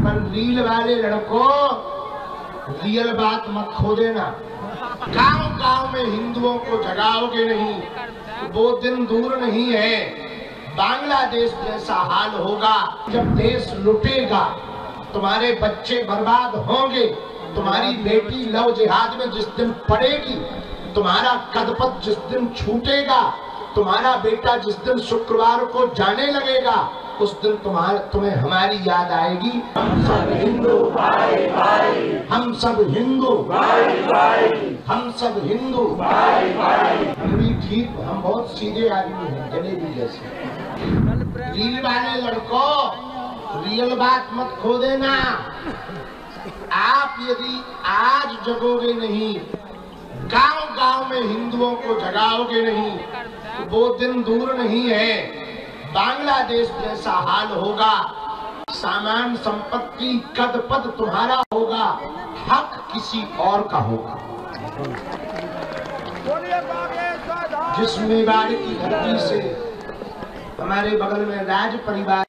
पर रील वाले लड़कों, रियल बात मत खो देना। गांव गांव में हिंदुओं को जगाओगे नहीं, वो दिन दूर नहीं है। बांग्लादेश जैसा हाल होगा जब देश लुटेगा, तुम्हारे बच्चे बर्बाद होंगे, तुम्हारी बेटी लव जिहाद में जिस दिन पड़ेगी, तुम्हारा कदपत जिस दिन छूटेगा, तुम्हारा बेटा जिस दिन शुक्रवार को जाने लगेगा, उस दिन तुम्हें हमारी याद आएगी। हम सब हिंदू भाई भाई, हम सब हिंदू भाई भाई, हम सब हिंदू भाई भाई। हम भी ठीक, हम बहुत सीधे आदमी हैं, जलेबी जैसे। रील वाले लड़कों, रियल बात मत खो देना। आप यदि आज जगोगे नहीं, गांव गांव में हिंदुओं को जगाओगे नहीं, वो दिन दूर नहीं है। बांग्लादेश जैसा हाल होगा, सामान संपत्ति कद पद तुम्हारा होगा, हक किसी और का होगा। जिस मेवाड़ की धरती से हमारे बगल में राज परिवार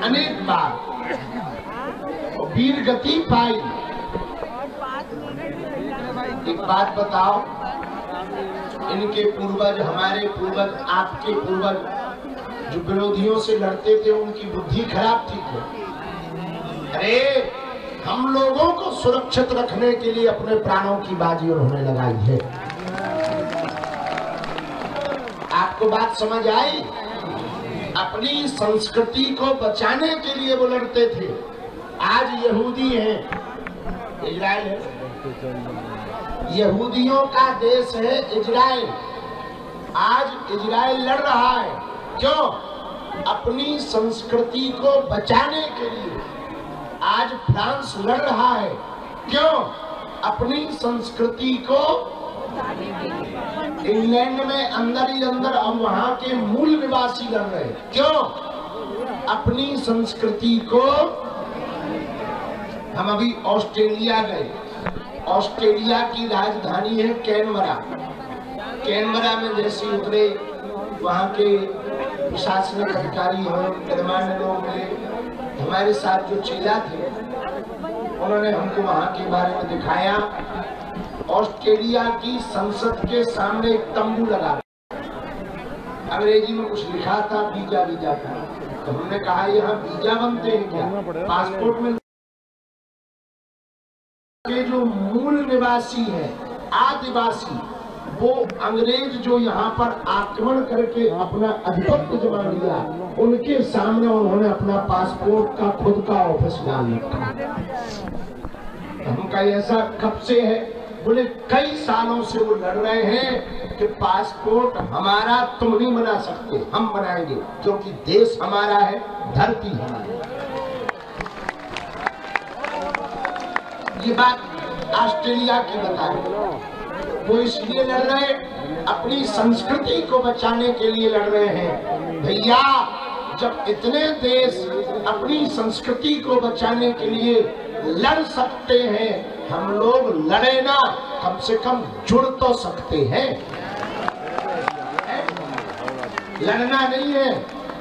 अनेक बार वीर गति पाई। एक बात बताओ, इनके पूर्वज, हमारे पूर्वज, आपके पूर्वज जो विरोधियों से लड़ते थे, उनकी बुद्धि खराब थी क्या? अरे हम लोगों को सुरक्षित रखने के लिए अपने प्राणों की बाजी उन्होंने लगाई है। आपको बात समझ आई? अपनी संस्कृति को बचाने के लिए वो लड़ते थे। आज यहूदी हैं, इजराइल है, यहूदियों का देश है इजराइल। आज इजराइल लड़ रहा है, क्यों? अपनी संस्कृति को बचाने के लिए। आज फ्रांस लड़ रहा है, क्यों? अपनी संस्कृति को। इंग्लैंड में अंदर ही अंदर अब वहां के मूल निवासी लड़ रहे हैं, क्यों? अपनी संस्कृति को। हम अभी ऑस्ट्रेलिया गए, ऑस्ट्रेलिया की राजधानी है कैनबरा। कैनबरा में जैसे उतरे, वहां के प्रशासनिक अधिकारी और गणमान्य लोग मिले, हमारे साथ जो चेला थे उन्होंने हमको वहां के बारे में दिखाया। ऑस्ट्रेलिया की संसद के सामने एक तंबू लगा, अंग्रेजी में कुछ लिखा था, वीजा वीजा था। तो हमने कहा यहाँ वीजा बनते हैं क्या? पासपोर्ट में के जो मूल निवासी हैं, आदिवासी, वो अंग्रेज जो यहाँ पर आक्रमण करके अपना आधिपत्य जमा लिया, उनके सामने उन्होंने अपना पासपोर्ट का खुद का ऑफिस डाल रखा। हम कहा ऐसा कब से है? बोले कई सालों से वो लड़ रहे हैं कि पासपोर्ट हमारा तुम नहीं बना सकते, हम बनाएंगे, क्योंकि देश हमारा है, धरती हमारी। ये बात ऑस्ट्रेलिया की बता रही। वो इसलिए लड़ रहे, अपनी संस्कृति को बचाने के लिए लड़ रहे हैं। भैया, जब इतने देश अपनी संस्कृति को बचाने के लिए लड़ सकते हैं, हम लोग लड़े ना, कम से कम जुड़ तो सकते हैं। लड़ना नहीं है,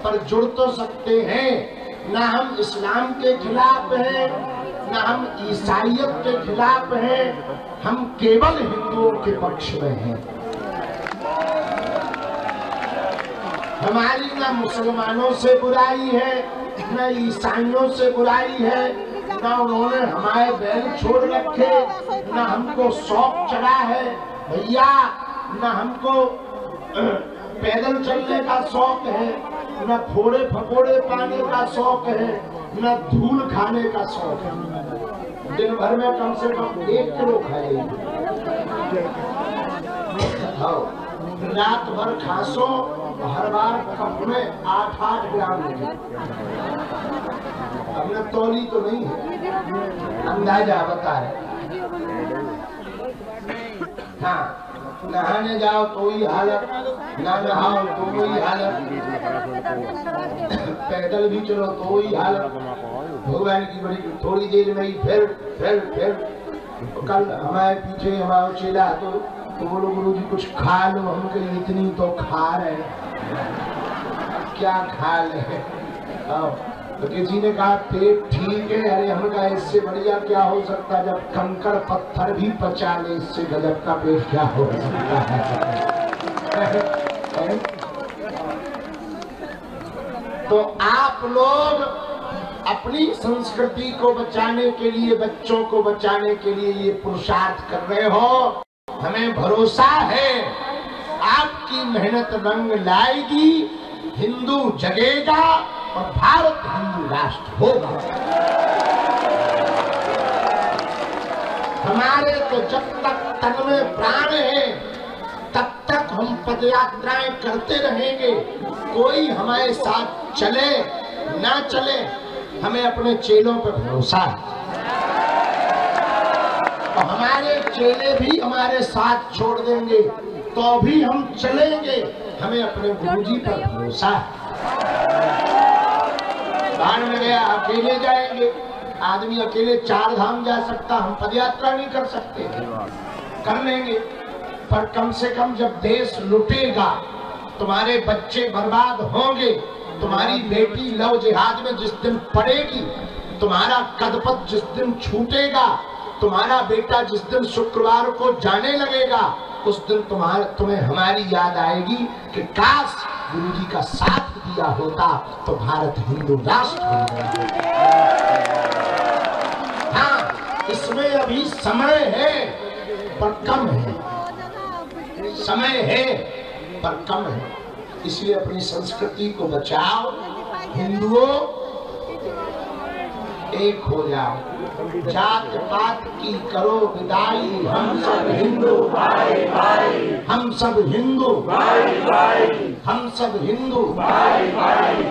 पर जुड़ तो सकते हैं। ना हम इस्लाम के खिलाफ हैं, ना हम ईसाइयत के खिलाफ हैं, हम केवल हिंदुओं के पक्ष में हैं। हमारी ना मुसलमानों से बुराई है, ना ईसाइयों से बुराई है, ना उन्होंने हमारे बैल छोड़ रखे, ना हमको शौक चढ़ा है भैया, ना हमको पैदल चलने का शौक है, ना फोड़े फकोड़े पाने का शौक है, ना धूल खाने का शौक है। दिन भर में कम से कम 1 किलो खाए, रात भर खासो, हर बार कप में 8-8 ग्राम लगे। हमने तौली तो नहीं है, अंदाजा बता है। हाँ, नहाने जाओ तो ही हालत, ना नहाओ तो ही हालत, पैदल भी चलो तो ही हालत। भगवान की बड़ी थोड़ी देर में ही फिर कल हमारे पीछे हमारा चेला तो बोलो गुरु जी कुछ खा लो, हम कहीं इतनी तो खा रहे, क्या खा ले। तो किसी ने कहा पेट ठीक है, अरे हम कहा इससे बढ़िया क्या हो सकता है, जब कंकड़ पत्थर भी पचा ले इससे गजब का पेट क्या हो सकता है। तो आप लोग अपनी संस्कृति को बचाने के लिए, बच्चों को बचाने के लिए ये पुरुषार्थ कर रहे हो। हमें भरोसा है आपकी मेहनत रंग लाएगी, हिंदू जगेगा और भारत हिंदू राष्ट्र होगा। हमारे तो जब तक तन में प्राण है तब तक हम पदयात्राएं करते रहेंगे। कोई हमारे साथ चले ना चले, हमें अपने चेलों पर भरोसा है। तो हमारे चेले भी हमारे साथ छोड़ देंगे तो भी हम चलेंगे, हमें अपने गुरुजी पर भरोसा है। बाढ़ में गया अकेले जाएंगे, आदमी अकेले 4 धाम जा सकता, हम पदयात्रा नहीं कर सकते, कर लेंगे। पर कम से कम जब देश लुटेगा, तुम्हारे बच्चे बर्बाद होंगे, तुम्हारी बेटी लव जिहाद में जिस दिन पड़ेगी, तुम्हारा कदपत जिस दिन छूटेगा, तुम्हारा बेटा जिस दिन शुक्रवार को जाने लगेगा, उस दिन तुम्हें हमारी याद आएगी कि काश गुरुजी का साथ दिया होता तो भारत हिंदू राष्ट्र बन गया। हाँ, इसमें अभी समय है पर कम है, समय है पर कम है, इसलिए अपनी संस्कृति को बचाओ। हिंदुओं एक हो जाओ, जात पात की करो विदाई, हम सब हिंदू भाई भाई, हम सब हिंदू भाई भाई, हम सब हिंदू भाई भाई।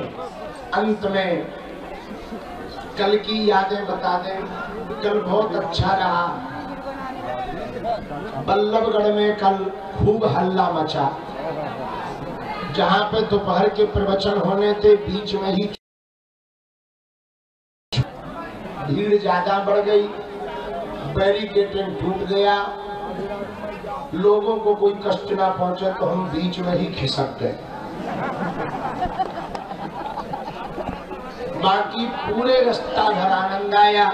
अंत में कल की यादें बता दें। कल बहुत अच्छा रहा, बल्लभगढ़ में कल खूब हल्ला मचा। जहाँ पे दोपहर के प्रवचन होने थे, बीच में ही भीड़ ज्यादा बढ़ गई, बैरिकेडिंग टूट गया, लोगों को कोई कष्ट ना पहुंचे तो हम बीच में ही खिसक गए। बाकी पूरे रास्ता भर आनंद आया।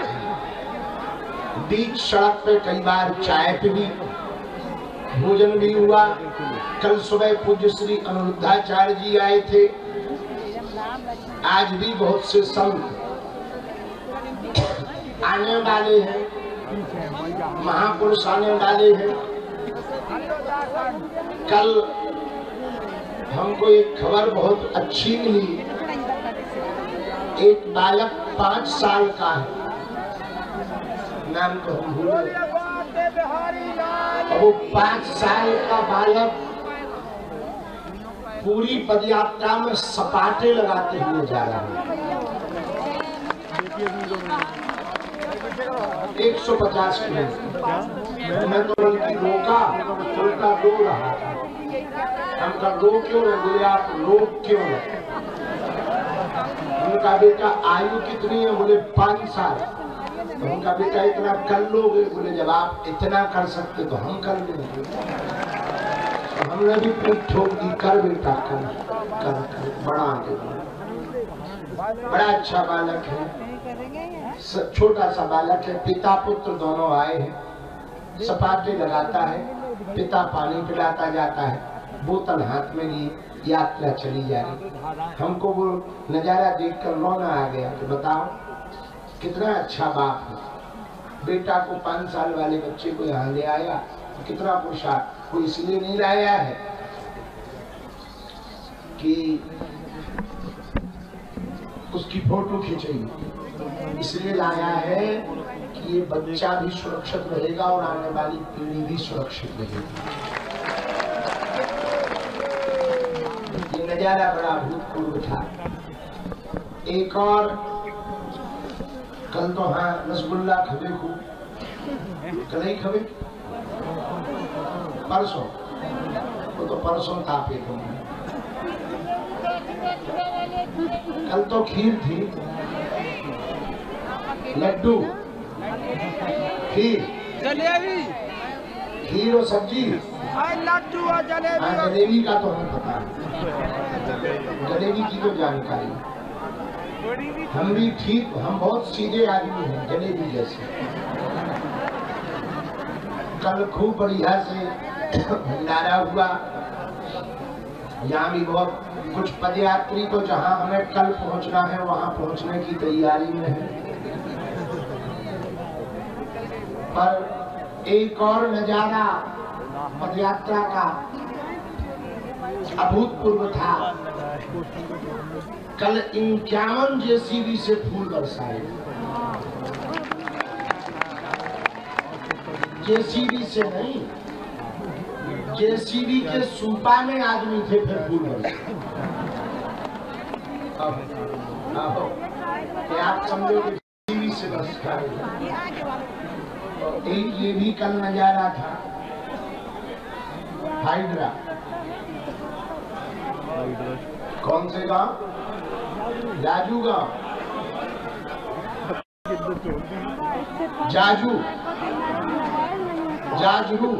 बीच सड़क पे कई बार चाय पी, भोजन भी हुआ। कल सुबह पूज्य श्री अनिरुद्धाचार्य जी आए थे। आज भी बहुत से संत आने वाले हैं, महापुरुष आने वाले हैं। कल हमको एक खबर बहुत अच्छी मिली। एक बालक 5 साल का है, नाम तो हम भूल गए। वो 5 साल का बालक पूरी पदयात्रा में सपाटे लगाते हुए जा रहा है। 150 किलोमीटर। मैं तो उनकी रोका, उल्टा रो रहा था। हम कहा रो क्यों रहे? बोले आप रोक क्यों रहे? उनका बेटा आयु कितनी है? बोले 5 साल। तो उनका बेटा इतना कर लोगे? बोले जब आप इतना कर सकते तो हम कर लेंगे। तो हमने भी पीठ ठोक दी, कर बेटा कर कर कर। बड़ा आगे, बड़ा अच्छा बालक है, छोटा सा बालक है। पिता पुत्र दोनों आए हैं। सपाटे लगाता है, पिता पानी पिलाता जाता है, बोतल हाथ में लिए यात्रा चली जा रही। हमको वो नजारा देखकर रोना आ गया कि बताओ कितना अच्छा बाप है, बेटा को 5 साल वाले बच्चे को यहाँ ले आया। कितना पुरुषार्थ। कोई इसलिए नहीं लाया है कि उसकी फोटो खींचेगी, इसलिए लाया है कि ये बच्चा भी सुरक्षित रहेगा और आने वाली पीढ़ी भी सुरक्षित रहेगी। ये नजारा बड़ा अभूतपूर्व था। एक और कल तो हाँ रसगुल्ला खबे खूब, कल ही खबे, परसों, वो तो परसों था पेट में। कल तो खीर थी, लड्डू, खीर, जलेबी, खीर और सब्जी, लड्डू और जलेबी। हाँ, जलेबी का तो हमें पता है, जलेबी की तो जानकारी। हम भी ठीक, हम बहुत सीधे आदमी हैं, जलेबी जैसे। कल खूब बढ़िया से भंडारा हुआ। यहाँ भी बहुत कुछ पदयात्री तो जहाँ हमें कल पहुँचना है वहाँ पहुँचने की तैयारी में है, पर एक और नजारा पदयात्रा का अभूतपूर्व था। कल 51 जेसीबी से फूल बरसाए, जेसीबी से नहीं, जेसीबी के सूपा में आदमी थे, फिर फूल बरसाए। आप समझो कि जेसीबी से बरसाए। एक ये भी कल नजारा था, हाइड्रा। कौन से गांव? जाजू गांव, जाजू, जाजरू।